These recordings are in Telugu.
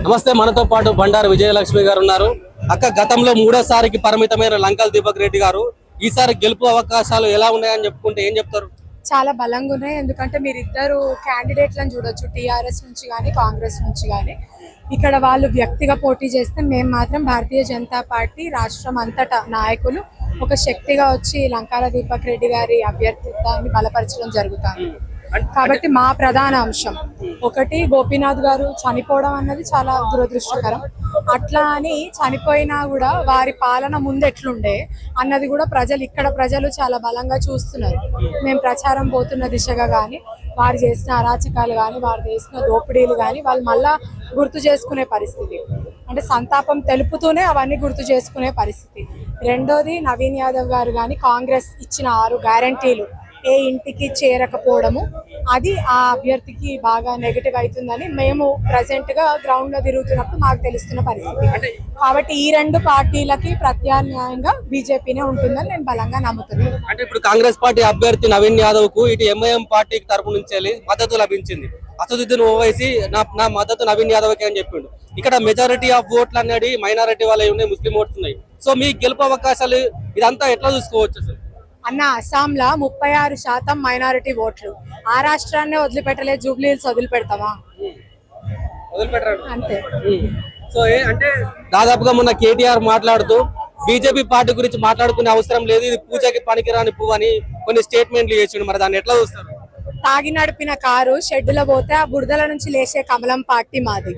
నమస్తే, మనతో పాటు బండారు విజయలక్ష్మి గారు ఉన్నారు. అక్క, గతంలో మూడోసారికి పరిమితమైన లంకల దీపక్ రెడ్డి గారు ఈసారి గెలుపు అవకాశాలు ఎలా ఉన్నాయని చెప్పుకుంటే ఏం చెప్తారు? చాలా బలంగా ఉన్నాయి. ఎందుకంటే మీరు ఇద్దరు క్యాండిడేట్లను చూడొచ్చు, టీఆర్ఎస్ నుంచి కానీ కాంగ్రెస్ నుంచి కానీ. ఇక్కడ వాళ్ళు వ్యక్తిగా పోటీ చేస్తే మేము మాత్రం భారతీయ జనతా పార్టీ రాష్ట్రం అంతటా నాయకులు ఒక శక్తిగా వచ్చి లంకాల దీపక్ రెడ్డి గారి అభ్యర్థిత్వాన్ని బలపరచడం జరుగుతుంది. కాబట్టి మా ప్రధాన అంశం ఒకటి, గోపీనాథ్ గారు చనిపోవడం అన్నది చాలా దురదృష్టకరం. అట్లా అని చనిపోయినా కూడా వారి పాలన ముందు ఎట్లుండే అన్నది కూడా ఇక్కడ ప్రజలు చాలా బలంగా చూస్తున్నారు. మేము ప్రచారం పోతున్న దిశగా కానీ, వారు చేసిన అరాచకాలు కానీ, వారు చేసిన దోపిడీలు కానీ వాళ్ళు మళ్ళా గుర్తు చేసుకునే పరిస్థితి, అంటే సంతాపం తెలుపుతూనే అవన్నీ గుర్తు చేసుకునే పరిస్థితి. రెండోది, నవీన్ యాదవ్ గారు కానీ కాంగ్రెస్ ఇచ్చిన 6 గ్యారంటీలు ఏ ఇంటికి చేరకపోవడము, అది ఆ అభ్యర్థికి బాగా నెగటివ్ అవుతుందని మేము ప్రజెంట్ గా గ్రౌండ్ లో తిరుగుతున్నప్పుడు మాకు తెలుస్తున్న పరిస్థితి. కాబట్టి ఈ 2 పార్టీలకి ప్రత్యామ్నాయంగా బీజేపీనే ఉంటుందని నేను బలంగా నమ్ముతున్నాను. అంటే ఇప్పుడు కాంగ్రెస్ పార్టీ అభ్యర్థి నవీన్ యాదవ్ కు ఇటు ఎంఐఎం పార్టీ తరపు నుంచి మద్దతు లభించింది. అసదుద్దీన్ ఓవైసీ నా మద్దతు నవీన్ యాదవ్ కి అని చెప్పిండు. ఇక్కడ మెజారిటీ ఆఫ్ ఓట్లు అనేది మైనారిటీ వాళ్ళే ఉన్నాయి, ముస్లిం ఓట్స్ ఉన్నాయి. సో మీ గెలుపు అవకాశాలు ఇదంతా ఎట్లా చూసుకోవచ్చు సార్? అన్న, అస్సాంలో 36% మైనారిటీ ఓట్లు. ఆ రాష్ట్రాన్ని వదిలిపెట్టలేదు, జూబ్లీ హిల్స్ వదిలిపెడతావా? అంతే. సో అంటే దాదాపుగా మొన్న కేటీఆర్ మాట్లాడుతూ బీజేపీ పార్టీ గురించి మాట్లాడుకునే అవసరం లేదు, ఇది పూజకి పనికిరాని పువ్వు అని కొన్ని స్టేట్మెంట్లు చేసిండు. మరి దాన్ని ఎట్లా చూస్తారు? తాగి నడిపిన కారు షెడ్డులో పోతే ఆ బురదల నుంచి లేచే కమలం పార్టీ మాది.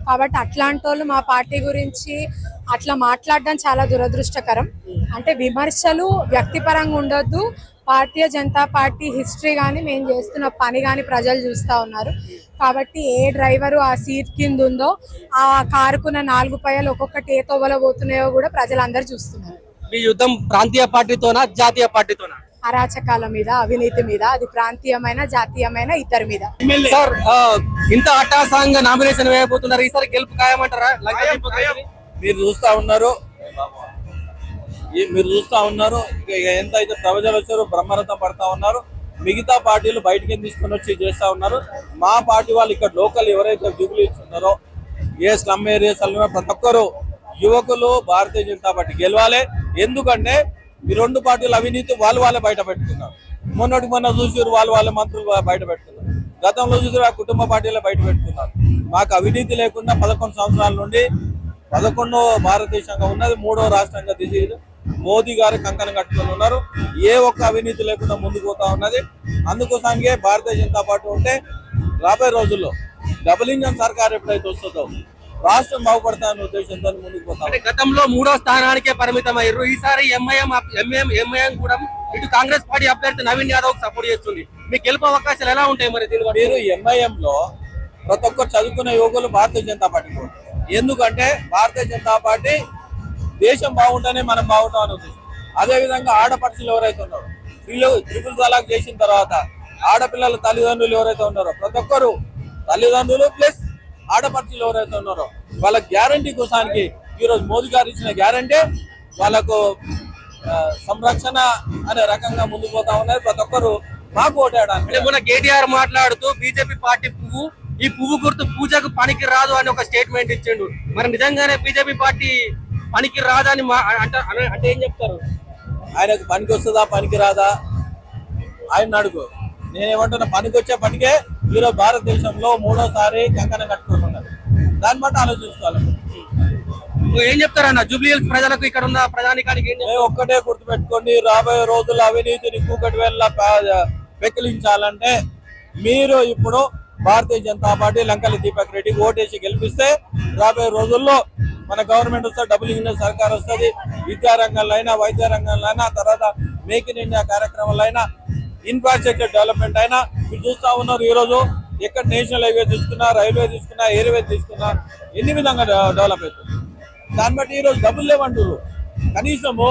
కాబట్టి అట్లాంటి వాళ్ళు మా పార్టీ గురించి అట్లా మాట్లాడడం చాలా దురదృష్టకరం. అంటే విమర్శలు వ్యక్తిపరంగా ఉండొద్దు. భారతీయ జనతా పార్టీ హిస్టరీ కానీ, మేము చేస్తున్న పని కానీ ప్రజలు చూస్తూ ఉన్నారు. కాబట్టి ఏ డ్రైవరు ఆ సీట్ కింద ఉందో, ఆ కారుకున్న 4 పైలు ఒక్కొక్కటి ఏ తొవ్వలో పోతున్నాయో కూడా ప్రజలందరూ చూస్తున్నారు. ఈ యుద్ధం ప్రాంతీయ పార్టీతోనా జాతీయ పార్టీతోనా? అరాచకాల మీద, అవినీతి మీద, అది ప్రాంతీయమైన జాతీయమైన ఇద్దరి మీద. సార్, ఇంత అట్టాసంగా నామినేషన్ వేయబోతున్నారు, ఈసారి గెలుపు ఖాయమంటారా? మీరు చూస్తా ఉన్నారు ఎంత అయితే ప్రజలు వచ్చారో బ్రహ్మరథం పడతా ఉన్నారు. మిగతా పార్టీలు బయటకి తీసుకొని వచ్చి చేస్తా ఉన్నారు. మా పార్టీ వాళ్ళు ఇక్కడ లోకల్ ఎవరైతే జూబ్లీ ఇస్తున్నారో, ఏ స్లమ్ ఏరియాస్ ప్రతి ఒక్కరు యువకులు భారతీయ జనతా పార్టీ గెలవాలి. ఎందుకంటే ఈ 2 పార్టీలు అవినీతి వాళ్ళే బయట పెట్టుకున్నారు. మొన్న చూసారు, వాళ్ళ మంత్రులు బయట పెట్టుకున్నారు. గతంలో చూసారు, ఆ కుటుంబ పార్టీలే బయట పెట్టుకున్నారు. మాకు అవినీతి లేకుండా 11 సంవత్సరాల నుండి 11వ భారతదేశంగా ఉన్నది, 3వ రాష్ట్రంగా దిశ మోదీ గారు కంకణం కట్టుకొని ఉన్నారు. ఏ ఒక్క అవినీతి లేకుండా ముందుకు పోతా ఉన్నది. అందుకోసానికే భారతీయ జనతా పార్టీ ఉంటే రాబోయే రోజుల్లో డబుల్ ఇంజన్ సర్కార్ ఎప్పుడైతే వస్తుందో రాష్ట్రం బాగుపడతాయనే ఉద్దేశంతో ముందుకు పోతాం. గతంలో 3వ స్థానానికే పరిమితం అయ్యారు. ఈసారి ఎంఐఎం కూడా ఇటు కాంగ్రెస్ పార్టీ అభ్యర్థి నవీన్ యాదవ్ సపోర్ట్ చేస్తుంది. మీకు గెలుపు అవకాశాలు ఎలా ఉంటాయి మరి? మీరు ఎంఐఎం లో ప్రతి ఒక్కరు చదువుకున్న యువకులు భారతీయ జనతా పార్టీ, ఎందుకంటే భారతీయ జనతా పార్టీ దేశం బాగుంటేనే మనం బాగుంటాం అని ఉద్దేశం. అదేవిధంగా ఆడపడుచులు ఎవరైతే ఉన్నారో, ట్రిపుల్ తలాక్ చేసిన తర్వాత ఆడపిల్లల తల్లిదండ్రులు ఎవరైతే ఉన్నారో, ప్రతి ఒక్కరు తల్లిదండ్రులు ప్లస్ ఆడపడుచులు ఎవరైతే ఉన్నారో వాళ్ళ గ్యారంటీ కోసానికి ఈరోజు మోదీ గారు ఇచ్చిన గ్యారంటీ వాళ్ళకు సంరక్షణ అనే రకంగా ముందుకు పోతా ఉన్నారు. ప్రతి ఒక్కరు మాకు ఓటేయడానికి. మొన్న కేటీఆర్ మాట్లాడుతూ బీజేపీ పార్టీ ఈ పువ్వు గుర్తు పూజకు పనికి రాదు అని ఒక స్టేట్మెంట్ ఇచ్చిండు. మరి నిజంగానే బీజేపీ పార్టీ పనికి రాదని అంటే ఏం చెప్తారు? ఆయనకు పనికి వస్తుందా పనికి రాదా ఆయన అడుగు. నేనేమంటున్నా, పనికి వచ్చే పనికే ఈరోజు భారతదేశంలో 3వసారి కంకణం కట్టుకుంటున్నారు. దాన్ని బట్టి ఆలోచించుకోవాలి. ఏం చెప్తారన్న జూబ్లీ హిల్స్ ప్రజలకు, ఇక్కడ ఉన్న ప్రజానికానికి? ఒక్కటే గుర్తుపెట్టుకోండి, రాబోయే రోజుల్లో అవినీతిని కూకటి వేళ పెకిలించాలంటే మీరు ఇప్పుడు భారతీయ జనతా పార్టీ లంకల దీపక్ రెడ్డికి ఓటేసి గెలిపిస్తే రాబోయే రోజుల్లో మన గవర్నమెంట్ వస్తుంది, డబుల్ ఇంజన్ సర్కార్ వస్తుంది. విద్యారంగంలో అయినా, వైద్య రంగంలో అయినా, తర్వాత మేక్ ఇన్ ఇండియా కార్యక్రమంలో అయినా, ఇన్ఫ్రాస్ట్రక్చర్ డెవలప్మెంట్ అయినా మీరు చూస్తూ ఉన్నారు. ఈరోజు ఎక్కడ నేషనల్ హైవే తీసుకున్నా, రైల్వే తీసుకున్నా, ఎయిర్వే తీసుకున్నా ఎన్ని విధంగా డెవలప్ అవుతుంది. దాన్ని బట్టి ఈరోజు డబ్బులు లేవంటారు. కనీసము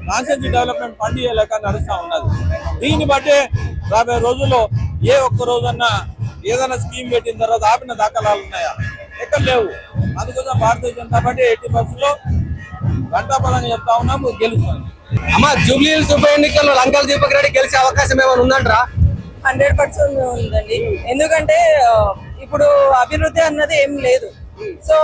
కాన్సెన్సీ డెవలప్మెంట్ ఫండ్ ఇవ్వలేక నడుస్తూ ఉన్నది. దీన్ని బట్టి రాబోయే రోజుల్లో ఏ ఒక్క రోజన్నా ఏదైనా స్కీమ్ పెట్టిన తర్వాత ఆపిన దాఖలాలు ఉన్నాయా? ఎక్కడ లేవు. అందుకోసం భారతీయ జనతా పార్టీ 80% గంటాపదంగా చెప్తా ఉన్నాము, గెలుస్తాను. అమ్మ, జూబ్లీ హిల్స్ ఉప ఎన్నికల్లో లంకల దీపక్ రెడ్డి గెలిచే అవకాశం ఏమైనా ఉందంటారా? 100% ఉందండి. ఎందుకంటే ఇప్పుడు అభివృద్ధి అన్నది ఏం లేదు. సో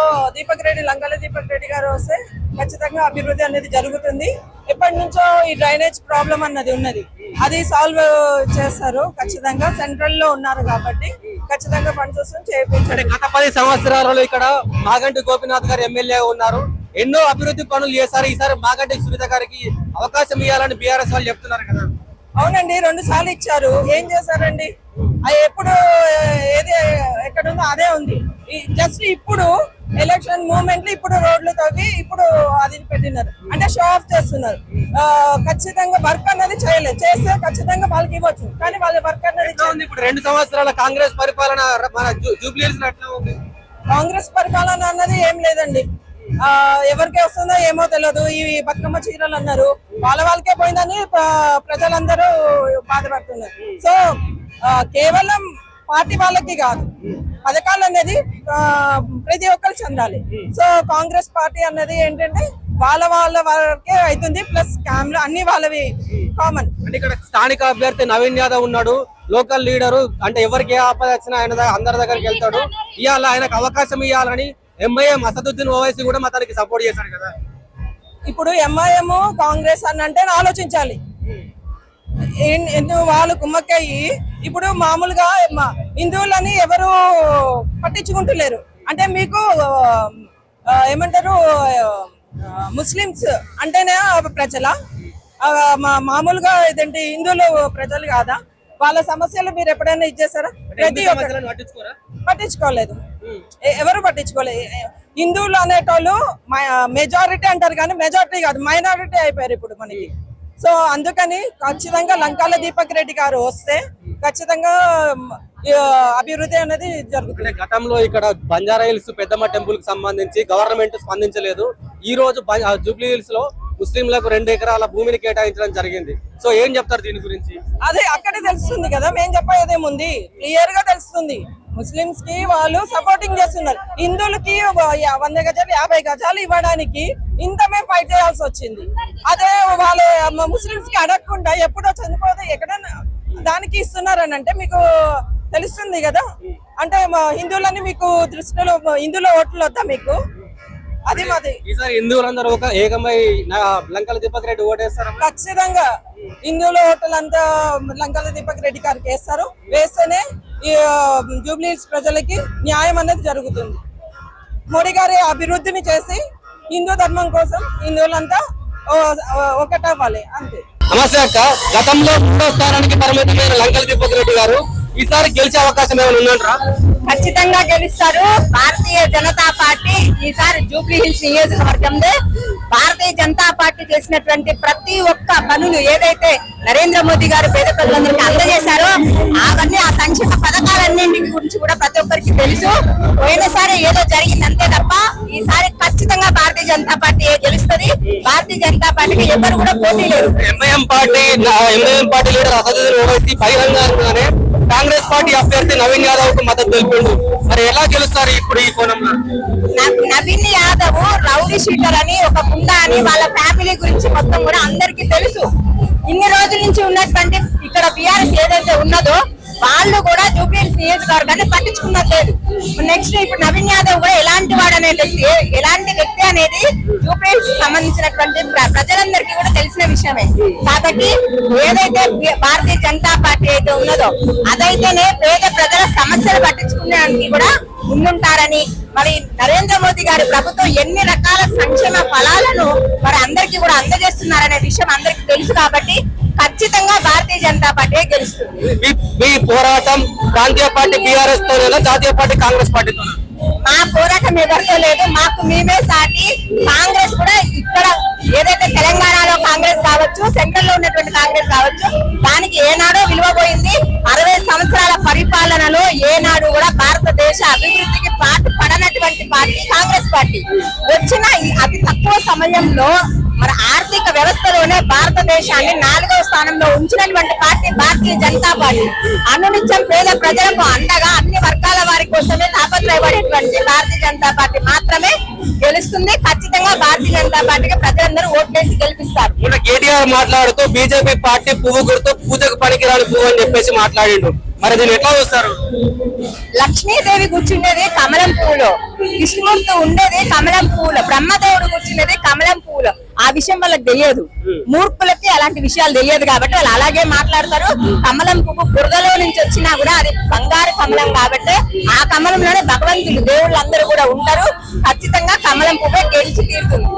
లంకాల దీపక్ రెడ్డి గారు వస్తే ఖచ్చితంగా అభివృద్ధి అనేది జరుగుతుంది. ఎప్పటి నుంచో ఈ డ్రైనేజ్ ప్రాబ్లం అన్నది ఉన్నది, అది సాల్వ్ చేస్తారు. ఖచ్చితంగా సెంట్రల్ లో ఉన్నారు కాబట్టి ఖచ్చితంగా ఫండ్స్ వస్తుంది చేయించారు. గత 10 సంవత్సరాలలో ఇక్కడ మాగంటి గోపీనాథ్ గారు ఎమ్మెల్యే ఉన్నారు, ఎన్నో అభివృద్ధి పనులు చేశారు. ఈసారి మాగంటి సునీత గారికి అవకాశం ఇవ్వాలని బీఆర్ఎస్ వాళ్ళు చెప్తున్నారు కదా. అవునండి, 2 సార్లు ఇచ్చారు. ఏం చేశారండి? అది ఎప్పుడు ఏది ఎక్కడుందో అదే ఉంది. జస్ట్ ఇప్పుడు ఎలక్షన్ మూమెంట్ లో ఇప్పుడు రోడ్లు తవ్వి ఇప్పుడు అది పెట్టినారు, అంటే షో ఆఫ్ చేస్తున్నారు. ఖచ్చితంగా వర్క్ అన్నది చేయలేదు, చేస్తే ఖచ్చితంగా వాళ్ళకి ఇవ్వచ్చు, కానీ వాళ్ళ వర్క్ అన్నది ఇప్పుడు 2 సంవత్సరాల కాంగ్రెస్ పరిపాలన మన జూబ్లీహిల్స్ ఎట్లా ఉంది? కాంగ్రెస్ పరిపాలన అన్నది ఏం లేదండి. ఎవరికి వస్తుందో ఏమో తెలియదు. ఈ బతుకమ్మ చీరలు అన్నారు, వాళ్ళకే పోయిందని ప్రజలందరూ బాధపడుతున్నారు. సో కేవలం పార్టీ వాళ్ళకి కాదు, పథకాలు అనేది ప్రతి ఒక్కరు చెందాలి. సో కాంగ్రెస్ పార్టీ అన్నది ఏంటంటే వాళ్ళ వరకే అవుతుంది, ప్లస్ స్కామ్లు అన్ని వాళ్ళవి కామన్. అంటే ఇక్కడ స్థానిక అభ్యర్థి నవీన్ యాదవ్ ఉన్నాడు, లోకల్ లీడరు, అంటే ఎవరికి ఏ ఆపద వచ్చినా ఆయన అందరి దగ్గరికి వెళ్తాడు. ఇవాళ ఆయనకు అవకాశం ఇవ్వాలని ఎంఐఎం అసదుద్దీన్ ఓవైసీ కూడా అతనికి సపోర్ట్ చేశాడు కదా. ఇప్పుడు ఎంఐఎం కాంగ్రెస్ అని అంటే ఆలోచించాలి. వాళ్ళు కుమ్మక్కయ్యి ఇప్పుడు మామూలుగా హిందువులని ఎవరు పట్టించుకుంటలేరు. అంటే మీకు ఏమంటారు, ముస్లిమ్స్ అంటేనే ప్రజల మామూలుగా ఇదేంటి హిందువులు ప్రజలు కాదా? వాళ్ళ సమస్యలు మీరు ఎప్పుడైనా ఇచ్చేసారా? ప్రతి పట్టించుకోలేదు, ఎవరు పట్టించుకోలేదు. హిందువులు అనేటోళ్ళు మెజారిటీ అంటారు కానీ మెజారిటీ కాదు, మైనారిటీ అయిపోయారు ఇప్పుడు మనకి. సో అందుకని ఖచ్చితంగా లంకాల దీపక్ రెడ్డి గారు వస్తే ఖచ్చితంగా అభివృద్ధి అనేది జరుగుతుంది. గతంలో ఇక్కడ బంజారా హిల్స్ పెద్దమ్మ టెంపుల్ కి సంబంధించి గవర్నమెంట్ స్పందించలేదు. ఈ రోజు జూబ్లీ హిల్స్ లో ముస్లింలకు 2 ఎకరాల భూమిని కేటాయించడం జరిగింది. సో ఏం చెప్తారు దీని గురించి? అదే అక్కడే తెలుస్తుంది కదా, మేము చెప్పేదేముంది, క్లియర్ గా తెలుస్తుంది. ముస్లింస్ కి వాళ్ళు సపోర్టింగ్ చేస్తున్నారు, హిందువులకి 100 గజాలు 50 గజాలు ఇవ్వడానికి ఇంత మేము ఫైట్ చేయాల్సి వచ్చింది. అదే వాళ్ళు ముస్లింస్ కి అడగకుండా ఎప్పుడో చనిపోతే ఎక్కడైనా దానికి ఇస్తున్నారని అంటే మీకు తెలుస్తుంది కదా. అంటే హిందువులని మీకు దృష్టిలో హిందువుల ఓట్లు వద్దా మీకు? అది మాది. ఈసారి హిందువులందరూ ఒక ఏకమై లంకల దీపక్ రెడ్డి ఓటేస్తారు. ఖచ్చితంగా హిందువుల ఓట్లంతా లంకల దీపక్ రెడ్డి గారికి వేస్తారు. వేస్తేనే ఈ జూబ్లీ హిల్స్ ప్రజలకి న్యాయం అనేది జరుగుతుంది. మోడీ గారి అభివృద్ధిని చేసి హిందూ ధర్మం కోసం హిందువులంతా ఒకటవ్వాలి, అంతే. నమస్తే అక్క, గతంలో 3వ స్థానానికి పరిమితమైన లంకల దీపక్ రెడ్డి గారు ఈసారి గెలిచే అవకాశం ఏమైనా ఉందంటారా? ఖచ్చితంగా గెలుస్తారు. భారతీయ జనతా పార్టీ ఈసారి జూబ్లీ హిల్స్ నియోజకవర్గంలో భారతీయ జనతా పార్టీ చేసినటువంటి ప్రతి ఒక్క పనులు ఏదైతే నరేంద్ర మోదీ గారు పేద ప్రజలందరికీ అందజేశారో అవన్నీ, ఆ సంక్షేమ పథకాలన్నింటి గురించి కూడా ప్రతి ఒక్కరికి తెలుసు. పోయినసారి ఏదో జరిగింది అంతే తప్ప ఈసారి ఖచ్చితంగా భారతీయ జనతా పార్టీ గెలుస్తుంది. భారతీయ జనతా పార్టీకి ఎవరు కూడా పోటీ లేదు. MIM party leader Asaduddin Owaisi బహిరంగంగానే కాంగ్రెస్ పార్టీ అభ్యర్థి నవీన్ యాదవ్ కు మద్దతు తెలిపిండు. మరి ఎలా గెలుస్తారు ఇప్పుడు ఈ కోణంలో? నవీన్ యాదవ్ రౌడీ షీటర్ అని, ఒక గుండా అని, వాళ్ళ ఫ్యామిలీ గురించి మొత్తం కూడా అందరికీ తెలుసు. ఇన్ని రోజుల నుంచి ఉన్నటువంటి ఇక్కడ బీఆర్ఎస్ ఏదైతే ఉన్నదో వాళ్ళు కూడా జూబ్లీ హిల్స్ నియోజకవర్గాన్ని పట్టించుకున్నది లేదు. నెక్స్ట్ ఇప్పుడు నవీన్ యాదవ్ కూడా ఎలాంటి వాడు అనే ఎలాంటి వ్యక్తి అనేది జూబ్లీ హిల్స్ సంబంధించినటువంటి ప్రజలందరికీ కూడా తెలిసిన విషయమే. కాబట్టి ఏదైతే భారతీయ జనతా పార్టీ అయితే ఉన్నదో అదైతేనే పేద ప్రజల సమస్యలు పట్టించుకునేదానికి కూడా ముందుంటారని, మరి నరేంద్ర మోదీ గారి ప్రభుత్వం ఎన్ని రకాల సంక్షేమ ఫలాలను మరి అందరికీ కూడా అందజేస్తున్నారనే విషయం అందరికీ తెలుసు. కాబట్టి ఖచ్చితంగా భారతీయ జనతా పార్టీ గెలుస్తుంది. మీ పోరాటం ప్రాంతీయ పార్టీ బీఆర్ఎస్ తోనేనా, జాతీయ పార్టీ కాంగ్రెస్ పార్టీతో? మా పోరాటం ఎవరితో లేదు, మాకు మేమే సాటి. కాంగ్రెస్ కూడా ఇక్కడ ఏదైతే తెలంగాణలో కాంగ్రెస్ కావచ్చు, సెంట్రల్ లో ఉన్నటువంటి కాంగ్రెస్ కావచ్చు, దానికి ఏనాడో విలువ పోయింది. 60 సంవత్సరాల పరిపాలనలో ఏనాడు కూడా భారతదేశ అభివృద్ధికి పాటు పడనటువంటి పార్టీ కాంగ్రెస్ పార్టీ. వచ్చిన అతి తక్కువ సమయంలో మన ఆర్థిక వ్యవస్థలోనే భారతదేశాన్ని 4వ స్థానంలో ఉంచినటువంటి పార్టీ భారతీయ జనతా పార్టీ. అనునిత్యం పేద ప్రజలకు అండగా అన్ని వర్గాల వారి కోసమే తాపత్రయపడేటువంటి భారతీయ జనతా పార్టీ మాత్రమే గెలుస్తుంది. ఖచ్చితంగా భారతీయ జనతా పార్టీకి ప్రజలందరూ ఓట్లేసి గెలిపిస్తారు. కేటీఆర్ మాట్లాడుతూ బీజేపీ పార్టీ పువ్వు గుర్తు పూజకు పనికిరాని పువ్వు అని చెప్పేసి మాట్లాడిండు. మరి దీన్ని ఎట్లా చూస్తారు? లక్ష్మీదేవి కూర్చుండేది కమలం పూలో, విష్ణుమూర్తి ఉండేది కమలం పూలో, బ్రహ్మదేవుడు కూర్చున్నది కమలం పూలో. ఆ విషయం వాళ్ళకి తెలియదు, మూర్ఖులకి అలాంటి విషయాలు తెలియదు కాబట్టి వాళ్ళు అలాగే మాట్లాడతారు. కమలం పువ్వు బురదలో నుంచి వచ్చినా కూడా అది బంగారు కమలం కాబట్టి ఆ కమలంలోనే భగవంతుడు దేవుళ్ళు అందరూ కూడా ఉంటారు. ఖచ్చితంగా కమలం పువ్వే గెలిచి తీరుతుంది.